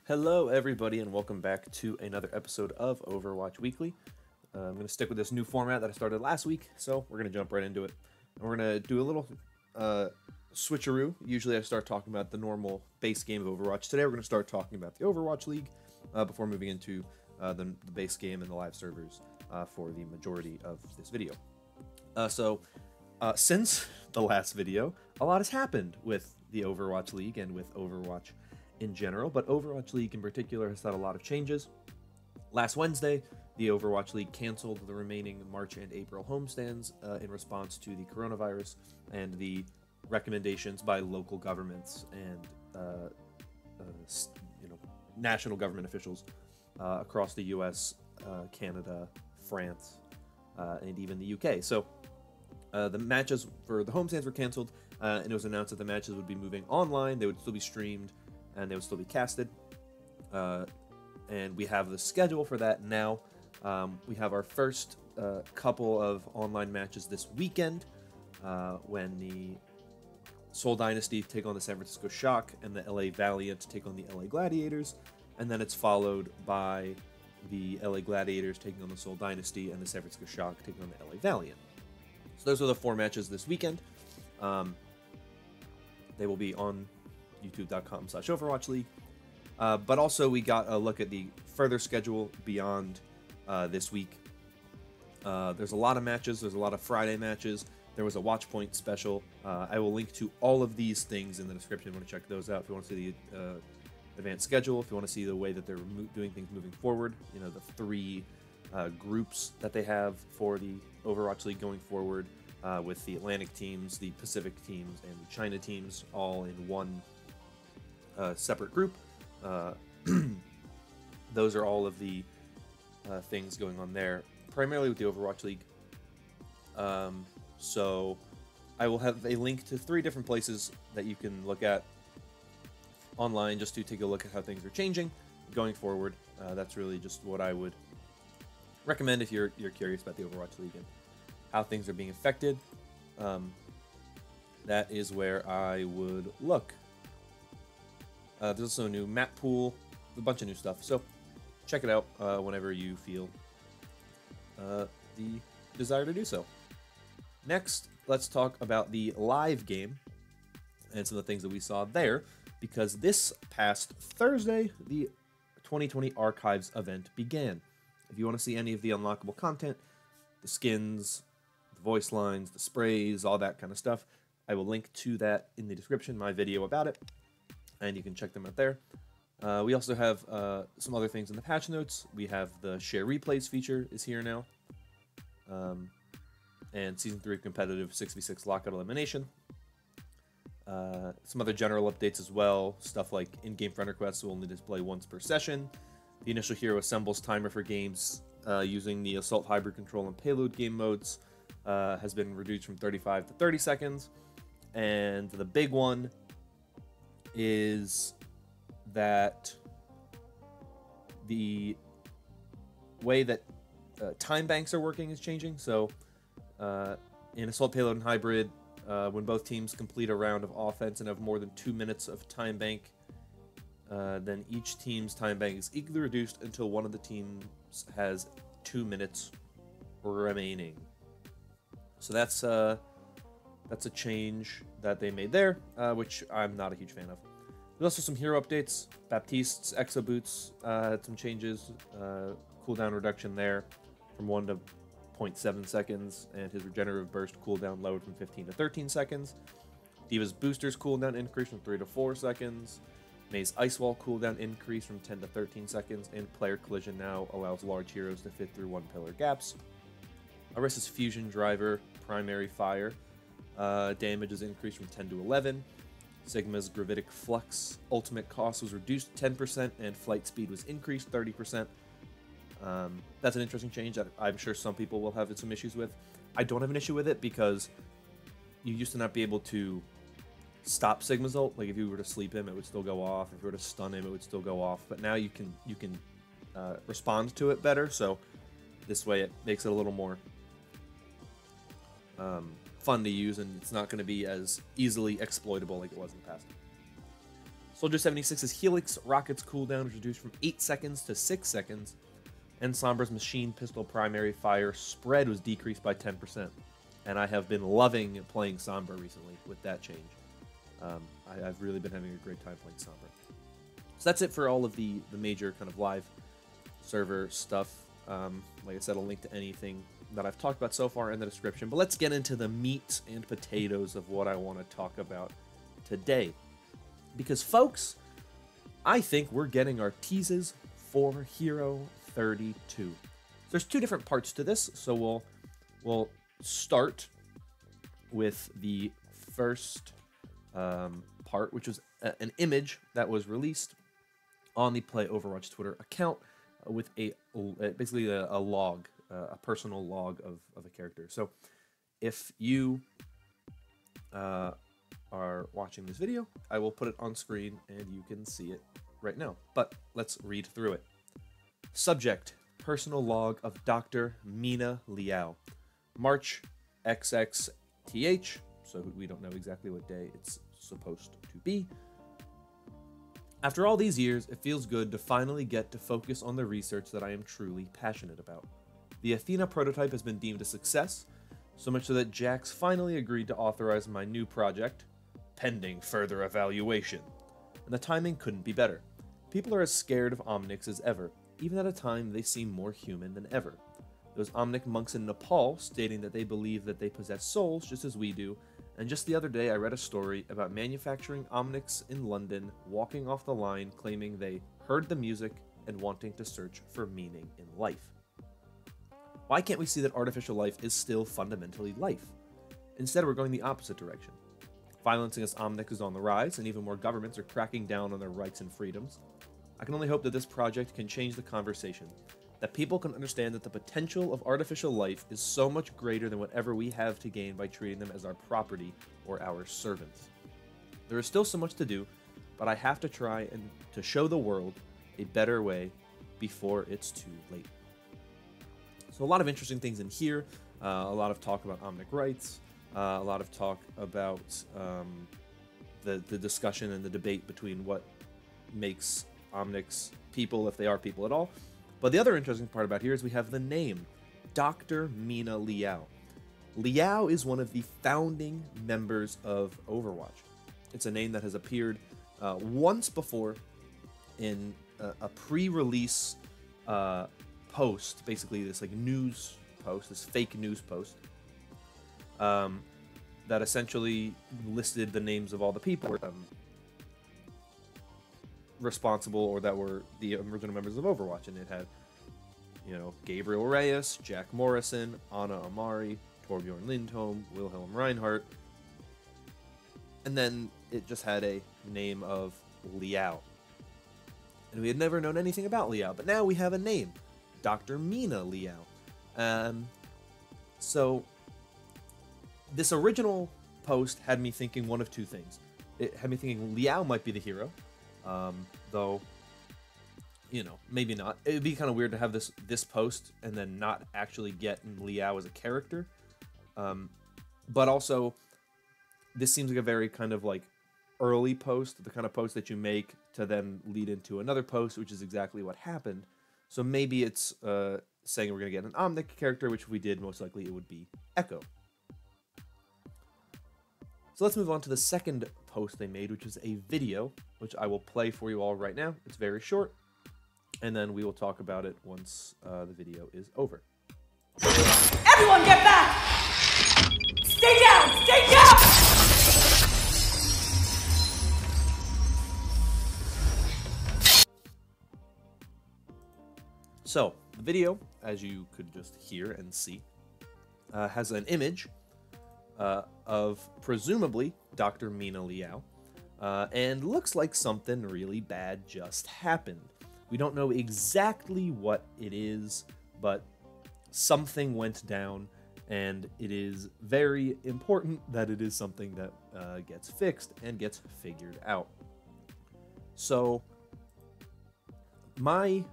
Hello, everybody, and welcome back to another episode of Overwatch Weekly. I'm going to stick with this new format that I started last week, so we're going to jump right into it. And we're going to do a little switcheroo. Usually I start talking about the normal base game of Overwatch. Today we're going to start talking about the Overwatch League before moving into the base game and the live servers for the majority of this video. Since the last video, a lot has happened with the Overwatch League and with Overwatch in general, but Overwatch League in particular has had a lot of changes. Last Wednesday, the Overwatch League canceled the remaining March and April homestands in response to the coronavirus and the recommendations by local governments and national government officials across the U.S., Canada, France, and even the U.K. So the matches for the homestands were canceled, and it was announced that the matches would be moving online. They would still be streamed, and they would still be casted. And we have the schedule for that now. We have our first couple of online matches this weekend when the Seoul Dynasty take on the San Francisco Shock and the LA Valiant take on the LA Gladiators. And then it's followed by the LA Gladiators taking on the Seoul Dynasty and the San Francisco Shock taking on the LA Valiant. So those are the four matches this weekend. They will be on youtube.com/Overwatch League. But also we got a look at the further schedule beyond this week. There's a lot of matches. There's a lot of Friday matches. There was a Watch Point special. I will link to all of these things in the description if you want to check those out. If you want to see the advanced schedule, if you want to see the way that they're doing things moving forward, you know, the three groups that they have for the Overwatch League going forward, with the Atlantic teams, the Pacific teams, and the China teams all in one separate group. Those are all of the things going on there, primarily with the Overwatch League. So I will have a link to 3 different places that you can look at online just to take a look at how things are changing going forward. That's really just what I would recommend if you're curious about the Overwatch League and how things are being affected. That is where I would look. There's also a new map pool, a bunch of new stuff, so check it out whenever you feel the desire to do so. Next, let's talk about the live game and some of the things that we saw there, because this past Thursday, the 2020 Archives event began. If you want to see any of the unlockable content, the skins, the voice lines, the sprays, all that kind of stuff, I will link to that in the description, my video about it, and you can check them out there. We also have some other things in the patch notes. We have the share replays feature is here now, and Season 3 competitive 6v6 lockout elimination. Some other general updates as well, stuff like in-game friend requests will only display once per session. The initial hero assembles timer for games using the Assault Hybrid Control and Payload game modes has been reduced from 35 to 30 seconds. And the big one is that the way that time banks are working is changing. So in Assault Payload and Hybrid, when both teams complete a round of offense and have more than 2 minutes of time bank, then each team's time bank is equally reduced until one of the teams has 2 minutes remaining. So that's a change that they made there, which I'm not a huge fan of. There's also some hero updates. Baptiste's Exo Boots had some changes. Cooldown reduction there from 1 to 0.7 seconds, and his regenerative burst cooldown lowered from 15 to 13 seconds. Diva's Booster's cooldown increased from 3 to 4 seconds. May's Ice Wall cooldown increased from 10 to 13 seconds, and Player Collision now allows large heroes to fit through 1-pillar gaps. Orisa's Fusion Driver Primary Fire damage is increased from 10 to 11. Sigma's Gravitic Flux ultimate cost was reduced 10%, and flight speed was increased 30%. That's an interesting change that I'm sure some people will have some issues with. I don't have an issue with it because you used to not be able to stop Sigma's ult. Like if you were to sleep him, it would still go off. If you were to stun him, it would still go off. But now you can respond to it better. So this way it makes it a little more fun to use, and it's not going to be as easily exploitable like it was in the past. Soldier 76's Helix rocket's cooldown was reduced from 8 seconds to 6 seconds, and Sombra's machine pistol primary fire spread was decreased by 10%. And I have been loving playing Sombra recently with that change. I've really been having a great time playing Sombra. So that's it for all of the major kind of live server stuff. Like I said, I'll link to anything that I've talked about so far in the description. But let's get into the meat and potatoes of what I want to talk about today. Because, folks, I think we're getting our teases for Hero 32. There's two different parts to this, so we'll start with the first part, which was an image that was released on the Play Overwatch Twitter account with basically a log, a personal log of a character. So if you are watching this video, I will put it on screen and you can see it right now. But let's read through it. Subject: personal log of Dr. Mina Liao. March XXTH, so we don't know exactly what day it's supposed to be. After all these years, it feels good to finally get to focus on the research that I am truly passionate about. The Athena prototype has been deemed a success, so much so that Jax finally agreed to authorize my new project, pending further evaluation. And the timing couldn't be better. People are as scared of Omnics as ever, even at a time they seem more human than ever. Those Omnic monks in Nepal stating that they believe that they possess souls just as we do, and just the other day I read a story about manufacturing Omnics in London walking off the line claiming they heard the music and wanting to search for meaning in life. Why can't we see that artificial life is still fundamentally life? Instead, we're going the opposite direction. Violence against Omnics is on the rise, and even more governments are cracking down on their rights and freedoms. I can only hope that this project can change the conversation, that people can understand that the potential of artificial life is so much greater than whatever we have to gain by treating them as our property or our servants. There is still so much to do, but I have to try and to show the world a better way before it's too late. So a lot of interesting things in here, a lot of talk about Omnic rights, a lot of talk about the discussion and the debate between what makes Omnics people, if they are people at all. But the other interesting part about here is we have the name, Dr. Mina Liao. Liao is one of the founding members of Overwatch. It's a name that has appeared once before in a pre-release post, basically this like news post, this fake news post, that essentially listed the names of all the people responsible or that were the original members of Overwatch, and it had, you know, Gabriel Reyes, Jack Morrison, Anna Amari, Torbjorn Lindholm, Wilhelm Reinhardt, and then it just had a name of Liao. And we had never known anything about Liao, but now we have a name, Dr. Mina Liao. So this original post had me thinking one of two things. It had me thinking Liao might be the hero, though, you know, maybe not. It would be kind of weird to have this post and then not actually get Liao as a character. But also, this seems like a very kind of like early post, the kind of post that you make to then lead into another post, which is exactly what happened. So maybe it's saying we're going to get an Omnic character, which if we did, most likely it would be Echo. So let's move on to the second post they made, which is a video, which I will play for you all right now. It's very short, and then we will talk about it once the video is over. Everyone get back! Stay down! Stay down! So, the video, as you could just hear and see, has an image of presumably Dr. Mina Liao, and looks like something really bad just happened. We don't know exactly what it is, but something went down, and it is very important that it is something that gets fixed and gets figured out. So, my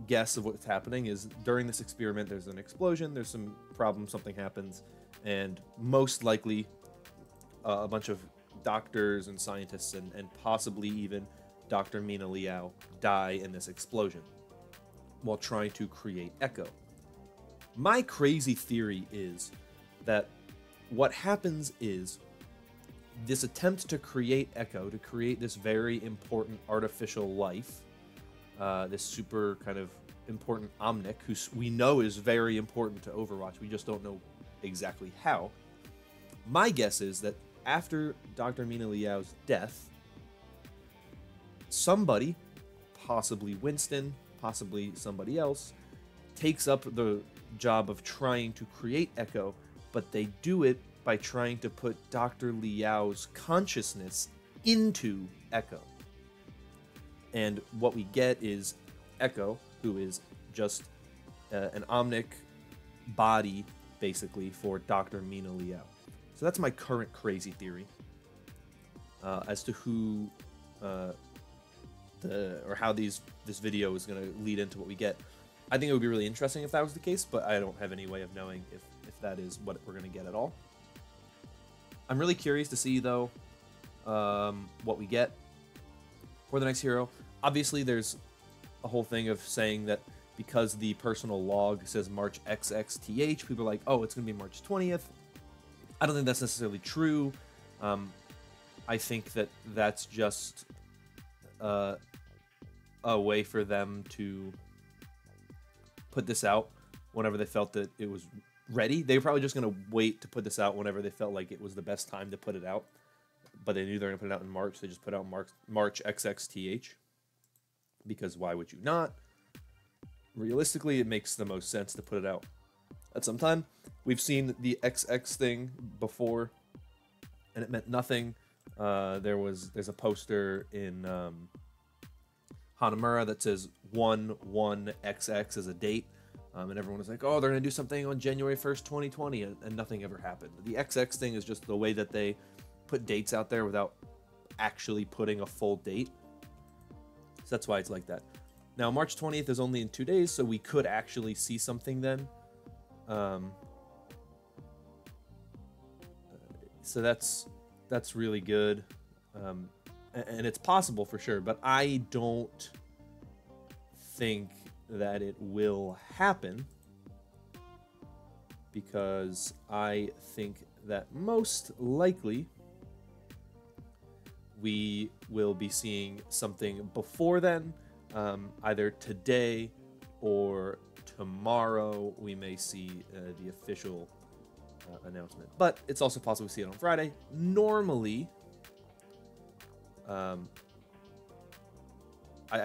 guess of what's happening is during this experiment there's an explosion, there's some problem, something happens, and most likely a bunch of doctors and scientists and possibly even Dr. Mina Liao die in this explosion while trying to create Echo. My crazy theory is that what happens is this attempt to create Echo, to create this very important artificial life, this super kind of important Omnic, who we know is very important to Overwatch, we just don't know exactly how. My guess is that after Dr. Mina Liao's death, somebody, possibly Winston, possibly somebody else, takes up the job of trying to create Echo, but they do it by trying to put Dr. Liao's consciousness into Echo. And what we get is Echo, who is just an Omnic body, basically, for Dr. Mina Liao. So that's my current crazy theory as to who or how this video is going to lead into what we get. I think it would be really interesting if that was the case, but I don't have any way of knowing if that is what we're going to get at all. I'm really curious to see, though, what we get for the next hero. Obviously, there's a whole thing of saying that because the personal log says March XXTH, people are like, oh, it's going to be March 20th. I don't think that's necessarily true. I think that that's just a way for them to put this out whenever they felt that it was ready. They were probably just going to wait to put this out whenever they felt like it was the best time to put it out. But they knew they were going to put it out in March. They just put out March XXTH. Because why would you not? Realistically, it makes the most sense to put it out at some time. We've seen the XX thing before, and it meant nothing. There's a poster in Hanamura that says 11XX as a date, and everyone was like, oh, they're going to do something on January 1st, 2020, and nothing ever happened. The XX thing is just the way that they put dates out there without actually putting a full date. So that's why it's like that. Now, March 20th is only in 2 days, so we could actually see something then. So that's really good. And it's possible for sure, but I don't think that it will happen because I think that most likely we will be seeing something before then. Either today or tomorrow we may see the official announcement, but it's also possible we see it on Friday. Normally, I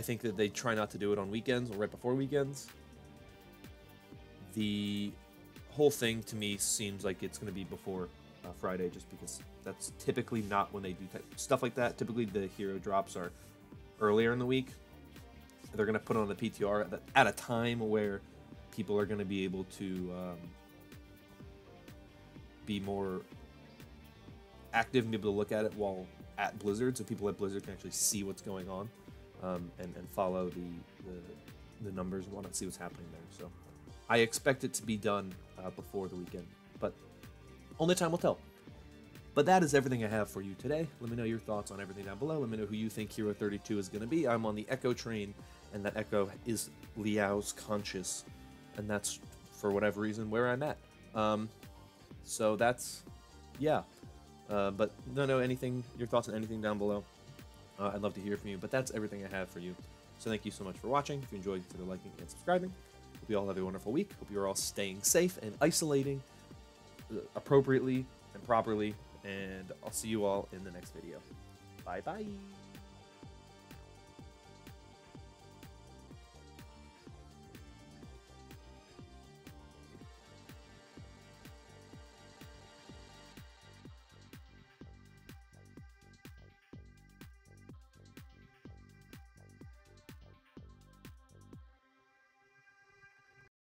think that they try not to do it on weekends or right before weekends. The whole thing to me seems like it's going to be before Friday, just because that's typically not when they do stuff like that. Typically the hero drops are earlier in the week. They're going to put on the PTR at a time where people are going to be able to be more active and be able to look at it while at Blizzard, so people at Blizzard can actually see what's going on and follow the numbers and whatnot, see what's happening there. So I expect it to be done before the weekend, but only time will tell. But that is everything I have for you today. Let me know your thoughts on everything down below. Let me know who you think Hero 32 is going to be. I'm on the Echo train, and that Echo is Liao's conscious, and that's, for whatever reason, where I'm at. So that's, yeah. But know anything, your thoughts on anything down below. I'd love to hear from you, but that's everything I have for you. So thank you so much for watching. If you enjoyed, consider liking and subscribing. Hope you all have a wonderful week. Hope you're all staying safe and isolating appropriately and properly. And I'll see you all in the next video. Bye-bye.